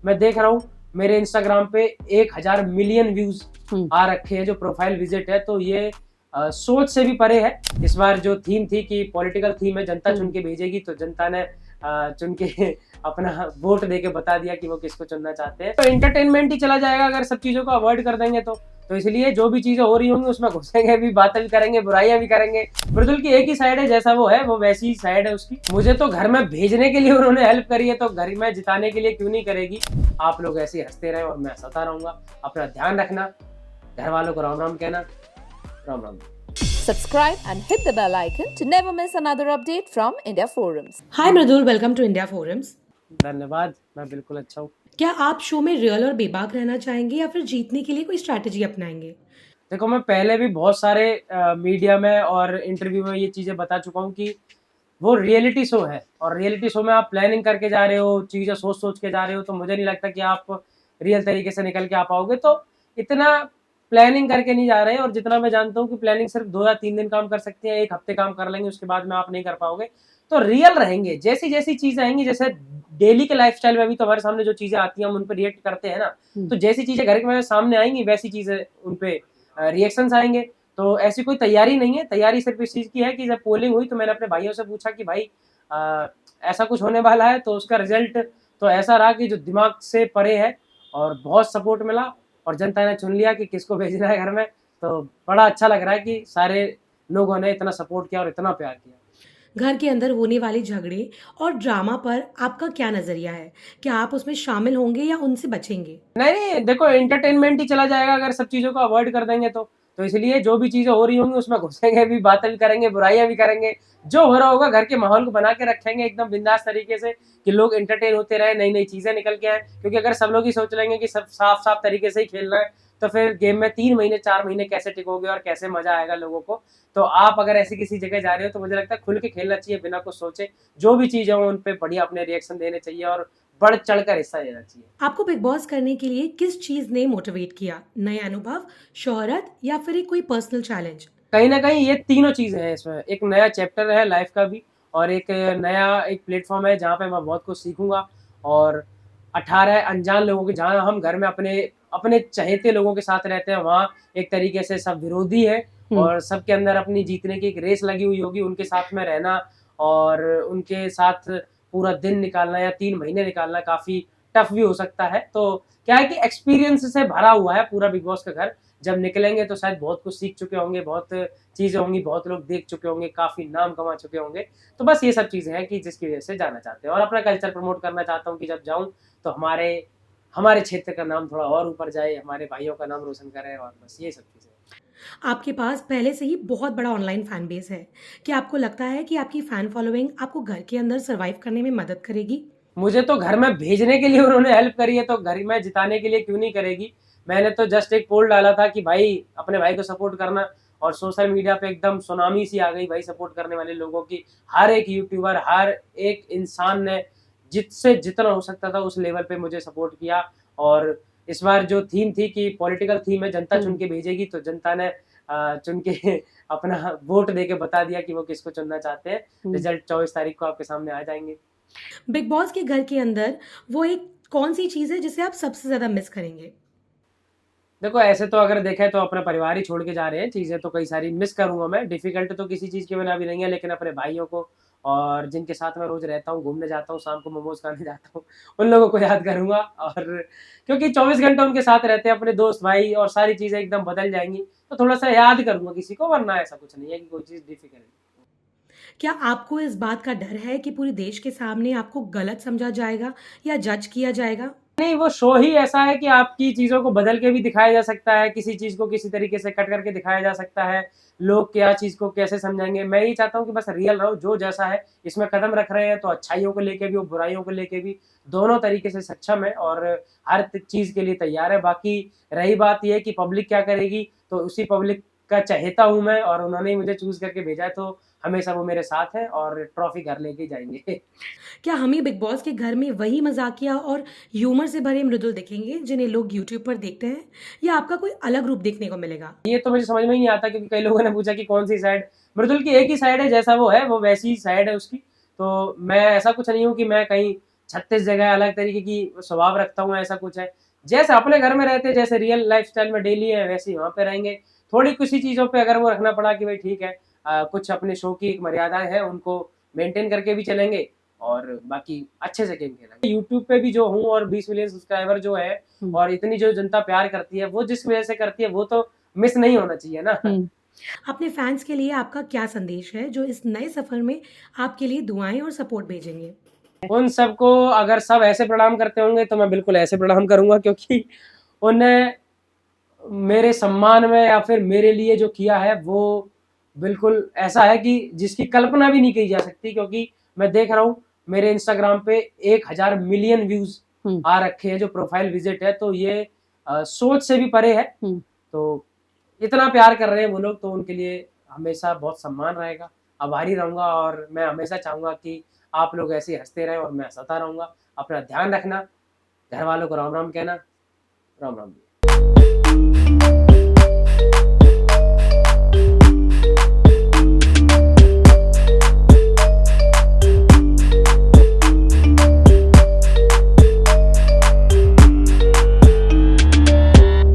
मैं देख रहा हूँ मेरे इंस्टाग्राम पे 1000 मिलियन व्यूज आ रखे हैं जो प्रोफाइल विजिट है, तो ये सोच से भी परे है। इस बार जो थीम थी कि पॉलिटिकल थीम है, जनता चुन के भेजेगी, तो जनता ने चुन के अपना वोट दे के बता दिया कि वो किसको चुनना चाहते हैं। तो एंटरटेनमेंट ही चला जाएगा अगर सब चीजों को अवॉइड कर देंगे तो इसलिए जो भी चीजें हो रही होंगी उसमें घुसेंगे भी, बातें भी करेंगे, बुराइयां भी करेंगे। मृदुल की एक ही साइड है, जैसा वो है वो वैसी ही साइड है उसकी। मुझे तो घर में भेजने के लिए उन्होंने हेल्प करी है, तो घर में जिताने के लिए क्यों नहीं करेगी। आप लोग ऐसे हंसते रहे और मैं हंसता रहूंगा। अपना ध्यान रखना, घर वालों को राम राम कहना। Ram Ram. Subscribe and hit the bell icon to never miss another update from India Forums. Hi Mridul, welcome to India forums. धन्यवाद, मैं बिल्कुल अच्छा हूँ। क्या आप शो में रियल और बेबाक रहना चाहेंगे या फिर जीतने के लिए कोई स्ट्रैटेजी अपनाएंगे? देखो, मैं पहले भी बहुत सारे मीडिया में और इंटरव्यू में ये चीज़ें बता चुका हूँ कि वो रियलिटी शो है, और रियलिटी शो में आप प्लानिंग करके जा रहे हो, चीज़ें सोच सोच के जा रहे हो, तो मुझे नहीं लगता कि आप रियल तरीके से निकल के आ पाओगे। तो इतना प्लानिंग करके नहीं जा रहे हैं, और जितना मैं जानता हूँ कि प्लानिंग सिर्फ 2 या 3 दिन काम कर सकते हैं, 1 हफ्ते काम कर लेंगे, उसके बाद में आप नहीं कर पाओगे। तो रियल रहेंगे, जैसी जैसी चीज़ें आएंगी, जैसे डेली के लाइफस्टाइल में भी तो हमारे सामने जो चीज़ें आती हैं हम उन पर रिएक्ट करते हैं ना, तो जैसी चीज़ें घर के सामने आएंगी वैसी चीज़ें उन पे रिएक्शंस आएंगे। तो ऐसी कोई तैयारी नहीं है। तैयारी सिर्फ इस चीज़ की है कि जब पोलिंग हुई तो मैंने अपने भाइयों से पूछा कि भाई ऐसा कुछ होने वाला है, तो उसका रिजल्ट तो ऐसा रहा कि जो दिमाग से परे है, और बहुत सपोर्ट मिला, और जनता ने चुन लिया कि किसको भेजना है घर में। तो बड़ा अच्छा लग रहा है कि सारे लोगों ने इतना सपोर्ट किया और इतना प्यार किया। घर के अंदर होने वाले झगड़े और ड्रामा पर आपका क्या नजरिया है? क्या आप उसमें शामिल होंगे या उनसे बचेंगे? नहीं, देखो एंटरटेनमेंट ही चला जाएगा अगर सब चीज़ों को अवॉइड कर देंगे तो इसलिए जो भी चीज़ें हो रही होंगी उसमें घुसेंगे भी, बातें भी करेंगे, बुराइयां भी करेंगे। जो हो रहा होगा घर के माहौल को बना के रखेंगे एकदम बिंदास तरीके से, कि लोग एंटरटेन होते रहे, नई नई चीज़ें निकल के आए। क्योंकि अगर सब लोग ही सोच लेंगे कि सब साफ साफ तरीके से ही खेलना है, तो फिर गेम में 3 महीने 4 महीने कैसे टिकोगे और कैसे मजा आएगा लोगों को। तो आप अगर ऐसी किसी जगह जा रहे हो तो मुझे लगता है खुल के खेलना चाहिए, बिना कुछ सोचे। जो भी चीज़ें हो उन पे बढ़िया अपने रिएक्शन देने चाहिए और बढ़ चढ़ कर हिस्सा लेना चाहिए। आपको बिग बॉस करने के लिए किस चीज ने मोटिवेट किया? नए अनुभव, शोहरत या फिर एक कोई पर्सनल चैलेंज? कहीं न कहीं ये तीनों चीज़ें हैं इसमें। एक नया चैप्टर है लाइफ़ का भी, और एक नया एक प्लेटफ़ॉर्म है जहाँ पे मैं बहुत कुछ सीखूँगा, और 18 अनजान लोगों के, जहाँ हम घर में अपने अपने चहेते लोगों के साथ रहते हैं, वहाँ एक तरीके से सब विरोधी है, और सबके अंदर अपनी जीतने की एक रेस लगी हुई होगी। उनके साथ में रहना और उनके साथ पूरा दिन निकालना या 3 महीने निकालना काफ़ी टफ़ भी हो सकता है। तो क्या है कि एक्सपीरियंस से भरा हुआ है पूरा बिग बॉस का घर। जब निकलेंगे तो शायद बहुत कुछ सीख चुके होंगे, बहुत चीज़ें होंगी, बहुत लोग देख चुके होंगे, काफ़ी नाम कमा चुके होंगे। तो बस ये सब चीज़ें हैं कि जिसकी वजह से जाना चाहते हैं, और अपना कल्चर प्रमोट करना चाहता हूँ कि जब जाऊँ तो हमारे हमारे क्षेत्र का नाम थोड़ा और ऊपर जाए, हमारे भाइयों का नाम रोशन करें, और बस ये सब चीज़ें। आपके पास पहले से ही बहुत बड़ा ऑनलाइन फैन बेस है। क्या आपको लगता है कि आपकी फैन फॉलोइंग आपको घर के अंदर सरवाइव करने में मदद करेगी? मुझे तो घर में भेजने के लिए उन्होंने हेल्प करी है, तो घर में जिताने के लिए क्यों नहीं करेगी। मैंने तो जस्ट एक पोल डाला था कि भाई अपने भाई को सपोर्ट करना, और सोशल मीडिया पे एकदम सुनामी सी आ गई भाई सपोर्ट करने वाले लोगों की। हर एक यूट्यूबर, हर एक इंसान ने जिससे जितना हो सकता था उस लेवल पे मुझे सपोर्ट किया। और इस बार जो थीम थी कि पॉलिटिकल थीम है, जनता चुन के भेजेगी, तो जनता ने चुन के अपना वोट दे के बता दिया कि वो किसको चुनना चाहते हैं। रिजल्ट 24 तारीख को आपके सामने आ जाएंगे। बिग बॉस के घर के अंदर वो एक कौन सी चीज है जिसे आप सबसे ज्यादा मिस करेंगे? देखो, ऐसे तो अगर देखें तो अपना परिवार ही छोड़ के जा रहे हैं, चीज़ें तो कई सारी मिस करूँगा मैं। डिफ़िकल्ट तो किसी चीज़ के बिना अभी नहीं है, लेकिन अपने भाइयों को, और जिनके साथ मैं रोज़ रहता हूँ, घूमने जाता हूँ, शाम को मोमोज़ खाने जाता हूँ, उन लोगों को याद करूँगा। और क्योंकि 24 घंटे उनके साथ रहते हैं अपने दोस्त, भाई, और सारी चीज़ें एकदम बदल जाएँगी, तो थोड़ा-सा याद करूँगा किसी को, वरना ऐसा कुछ नहीं है कि कोई चीज़ डिफ़िकल्ट है। क्या आपको इस बात का डर है कि पूरे देश के सामने आपको गलत समझा जाएगा या जज किया जाएगा? नहीं, वो शो ही ऐसा है कि आपकी चीज़ों को बदल के भी दिखाया जा सकता है, किसी चीज़ को किसी तरीके से कट करके दिखाया जा सकता है, लोग क्या चीज़ को कैसे समझेंगे। मैं ये चाहता हूँ कि बस रियल रहो, जो जैसा है। इसमें कदम रख रहे हैं तो अच्छाइयों को लेके भी और बुराइयों को लेके भी, दोनों तरीके से सक्षम है, और हर चीज़ के लिए तैयार है। बाकी रही बात ये कि पब्लिक क्या करेगी, तो उसी पब्लिक का चहेता हूँ मैं, और उन्होंने ही मुझे चूज़ करके भेजा है, तो हमेशा वो मेरे साथ हैं और ट्रॉफ़ी घर लेके जाएँगे। क्या हमें बिग बॉस के घर में वही मजाकिया और ह्यूमर से भरे मृदुल दिखेंगे जिन्हें लोग यूट्यूब पर देखते हैं, या आपका कोई अलग रूप देखने को मिलेगा? ये तो मुझे समझ में ही नहीं आता, क्योंकि कई लोगों ने पूछा कि कौन सी साइड। मृदुल की एक ही साइड है, जैसा वो है वो वैसी ही साइड है उसकी। तो मैं ऐसा कुछ नहीं हूँ कि मैं कहीं 36 जगह अलग तरीके की स्वभाव रखता हूँ, ऐसा कुछ है। जैसे अपने घर में रहते हैं, जैसे रियल लाइफ़स्टाइल में डेली है, वैसे ही वहाँ पे रहेंगे। थोड़ी किसी चीज़ों पे अगर वो रखना पड़ा कि भाई ठीक है, कुछ अपने शो की एक मर्यादाएँ हैं, उनको मेंटेन करके भी चलेंगे और बाकी अच्छे से गेम खेलेंगे। यूट्यूब पे भी जो हूँ और 20 मिलियन सब्सक्राइबर जो है और इतनी जो जनता प्यार करती है, वो जिस वजह से करती है, वो तो मिस नहीं होना चाहिए ना। अपने फैंस के लिए आपका क्या संदेश है जो इस नए सफर में आपके लिए दुआएं और सपोर्ट भेजेंगे? उन सबको अगर सब ऐसे प्रणाम करते होंगे तो मैं बिल्कुल ऐसे प्रणाम करूँगा, क्योंकि उन्हें मेरे सम्मान में या फिर मेरे लिए जो किया है वो बिल्कुल ऐसा है कि जिसकी कल्पना भी नहीं की जा सकती, क्योंकि मैं देख रहा हूँ मेरे इंस्टाग्राम पे 1000 मिलियन व्यूज आ रखे हैं जो प्रोफाइल विजिट है, तो ये सोच से भी परे है। तो इतना प्यार कर रहे हैं वो लोग, तो उनके लिए हमेशा बहुत सम्मान रहेगा, आभारी रहूंगा और मैं हमेशा चाहूंगा कि आप लोग ऐसे ही हंसते रहें और मैं हंसाता रहूंगा। अपना ध्यान रखना, घर वालों को राम राम कहना, राम राम।